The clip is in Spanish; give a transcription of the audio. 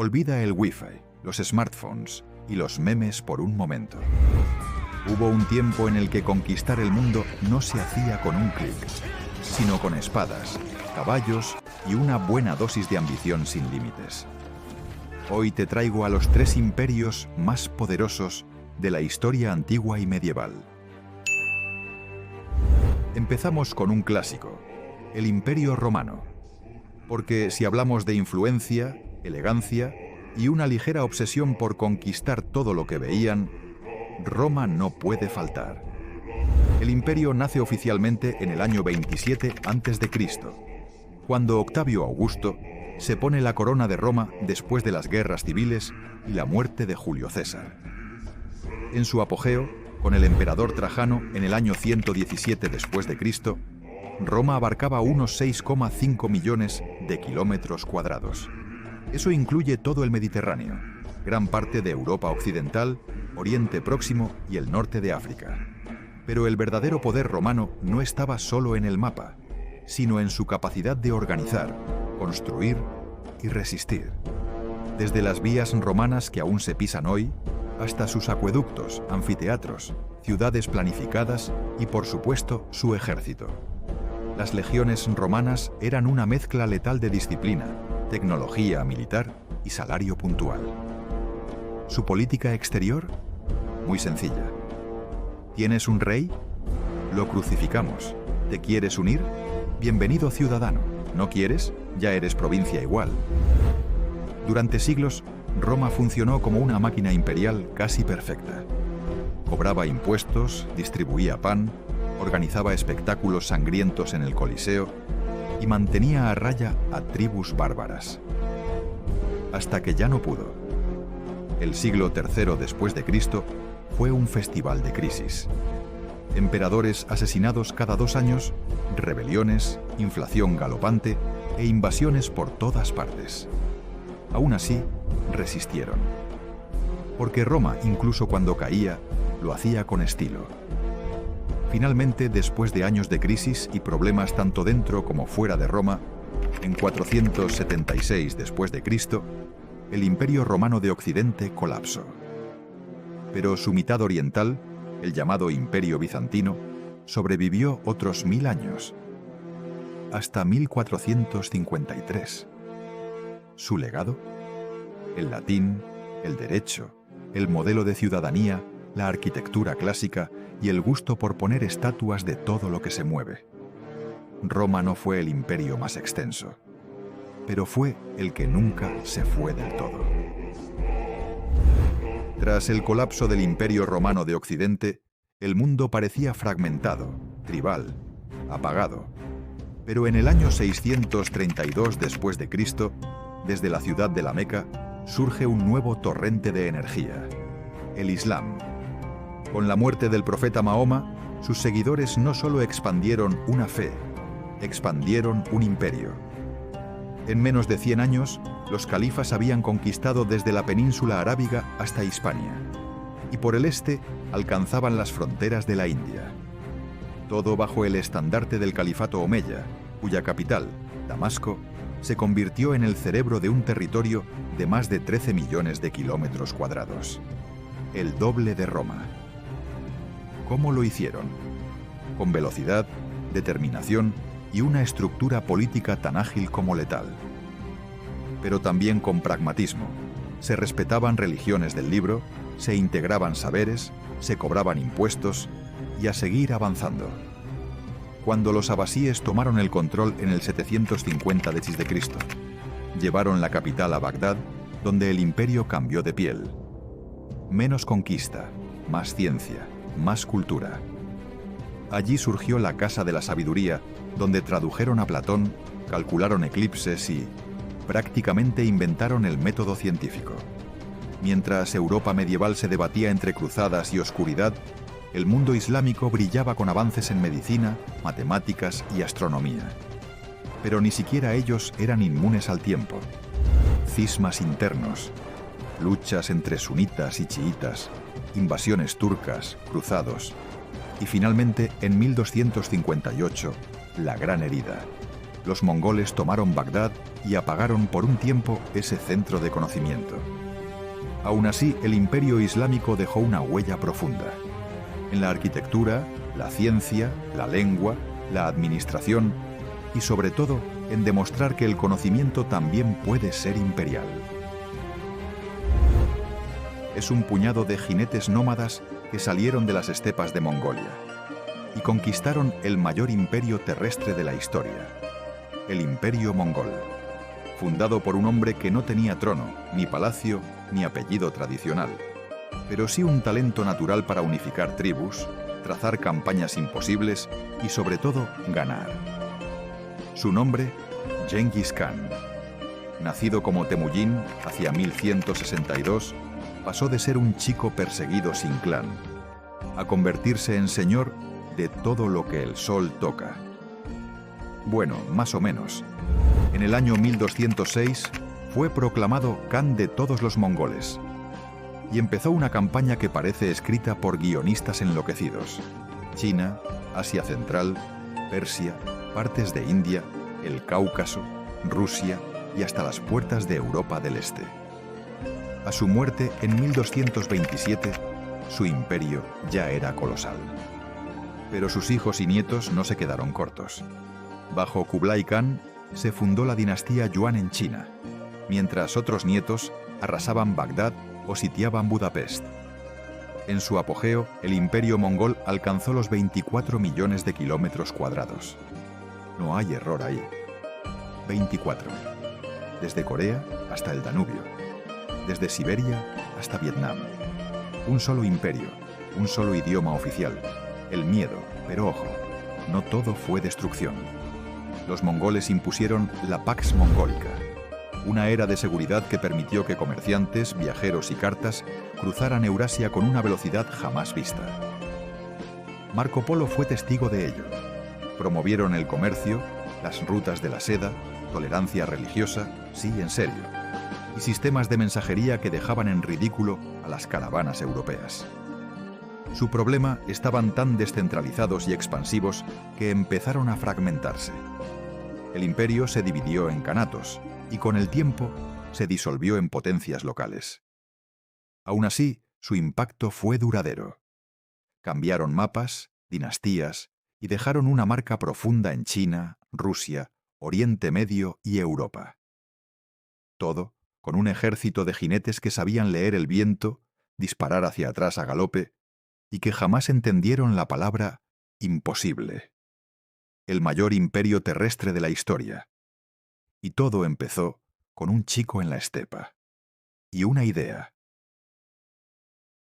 Olvida el Wi-Fi, los smartphones y los memes por un momento. Hubo un tiempo en el que conquistar el mundo no se hacía con un clic, sino con espadas, caballos y una buena dosis de ambición sin límites. Hoy te traigo a los 3 imperios más poderosos de la historia antigua y medieval. Empezamos con un clásico, el Imperio Romano. Porque si hablamos de influencia, elegancia y una ligera obsesión por conquistar todo lo que veían, Roma no puede faltar. El imperio nace oficialmente en el año 27 a.C., cuando Octavio Augusto se pone la corona de Roma después de las guerras civiles y la muerte de Julio César. En su apogeo, con el emperador Trajano en el año 117 después de Cristo, Roma abarcaba unos 6,5 millones de kilómetros cuadrados. Eso incluye todo el Mediterráneo, gran parte de Europa Occidental, Oriente Próximo y el norte de África. Pero el verdadero poder romano no estaba solo en el mapa, sino en su capacidad de organizar, construir y resistir. Desde las vías romanas que aún se pisan hoy, hasta sus acueductos, anfiteatros, ciudades planificadas y, por supuesto, su ejército. Las legiones romanas eran una mezcla letal de disciplina, tecnología militar y salario puntual. ¿Su política exterior? Muy sencilla. ¿Tienes un rey? Lo crucificamos. ¿Te quieres unir? Bienvenido ciudadano. ¿No quieres? Ya eres provincia igual. Durante siglos, Roma funcionó como una máquina imperial casi perfecta. Cobraba impuestos, distribuía pan, organizaba espectáculos sangrientos en el Coliseo y mantenía a raya a tribus bárbaras. Hasta que ya no pudo. El siglo III después de Cristo fue un festival de crisis. Emperadores asesinados cada 2 años, rebeliones, inflación galopante e invasiones por todas partes. Aún así, resistieron. Porque Roma, incluso cuando caía, lo hacía con estilo. Finalmente, después de años de crisis y problemas tanto dentro como fuera de Roma, en 476 después de Cristo, el Imperio Romano de Occidente colapsó. Pero su mitad oriental, el llamado Imperio Bizantino, sobrevivió otros 1000 años, hasta 1453. ¿Su legado? El latín, el derecho, el modelo de ciudadanía, la arquitectura clásica y el gusto por poner estatuas de todo lo que se mueve. Roma no fue el imperio más extenso, pero fue el que nunca se fue del todo. Tras el colapso del Imperio Romano de Occidente, el mundo parecía fragmentado, tribal, apagado. Pero en el año 632 después de Cristo, desde la ciudad de la Meca, surge un nuevo torrente de energía, el Islam. Con la muerte del profeta Mahoma, sus seguidores no solo expandieron una fe, expandieron un imperio. En menos de 100 años, los califas habían conquistado desde la península arábiga hasta Hispania, y por el este alcanzaban las fronteras de la India. Todo bajo el estandarte del califato omeya, cuya capital, Damasco, se convirtió en el cerebro de un territorio de más de 13 millones de kilómetros cuadrados, el doble de Roma. ¿Cómo lo hicieron? Con velocidad, determinación y una estructura política tan ágil como letal. Pero también con pragmatismo. Se respetaban religiones del libro, se integraban saberes, se cobraban impuestos y a seguir avanzando. Cuando los abasíes tomaron el control en el 750 d.C., llevaron la capital a Bagdad, donde el imperio cambió de piel. Menos conquista, más ciencia, más cultura. Allí surgió la Casa de la Sabiduría, donde tradujeron a Platón, calcularon eclipses y prácticamente inventaron el método científico. Mientras Europa medieval se debatía entre cruzadas y oscuridad, el mundo islámico brillaba con avances en medicina, matemáticas y astronomía. Pero ni siquiera ellos eran inmunes al tiempo. Cismas internos, luchas entre sunitas y chiitas, invasiones turcas, cruzados, y finalmente, en 1258, la Gran Herida. Los mongoles tomaron Bagdad y apagaron por un tiempo ese centro de conocimiento. Aún así, el imperio islámico dejó una huella profunda. En la arquitectura, la ciencia, la lengua, la administración y sobre todo en demostrar que el conocimiento también puede ser imperial. Es un puñado de jinetes nómadas que salieron de las estepas de Mongolia y conquistaron el mayor imperio terrestre de la historia, el Imperio Mongol, fundado por un hombre que no tenía trono, ni palacio, ni apellido tradicional, pero sí un talento natural para unificar tribus, trazar campañas imposibles y sobre todo ganar. Su nombre, Genghis Khan. Nacido como Temujin hacia 1162, pasó de ser un chico perseguido sin clan a convertirse en señor de todo lo que el sol toca. Bueno, más o menos. En el año 1206 fue proclamado Khan de todos los mongoles y empezó una campaña que parece escrita por guionistas enloquecidos. China, Asia Central, Persia, partes de India, el Cáucaso, Rusia y hasta las puertas de Europa del Este. A su muerte en 1227, su imperio ya era colosal. Pero sus hijos y nietos no se quedaron cortos. Bajo Kublai Khan se fundó la dinastía Yuan en China, mientras otros nietos arrasaban Bagdad o sitiaban Budapest. En su apogeo, el imperio mongol alcanzó los 24 millones de kilómetros cuadrados. No hay error ahí. 24. Desde Corea hasta el Danubio. Desde Siberia hasta Vietnam. Un solo imperio, un solo idioma oficial. El miedo, pero ojo, no todo fue destrucción. Los mongoles impusieron la Pax Mongolica, una era de seguridad que permitió que comerciantes, viajeros y cartas cruzaran Eurasia con una velocidad jamás vista. Marco Polo fue testigo de ello. Promovieron el comercio, las rutas de la seda, tolerancia religiosa, sí, en serio, y sistemas de mensajería que dejaban en ridículo a las caravanas europeas. Su problema estaban tan descentralizados y expansivos que empezaron a fragmentarse. El imperio se dividió en kanatos y con el tiempo se disolvió en potencias locales. Aún así, su impacto fue duradero. Cambiaron mapas, dinastías y dejaron una marca profunda en China, Rusia, Oriente Medio y Europa. Todo con un ejército de jinetes que sabían leer el viento, disparar hacia atrás a galope y que jamás entendieron la palabra imposible. El mayor imperio terrestre de la historia. Y todo empezó con un chico en la estepa y una idea.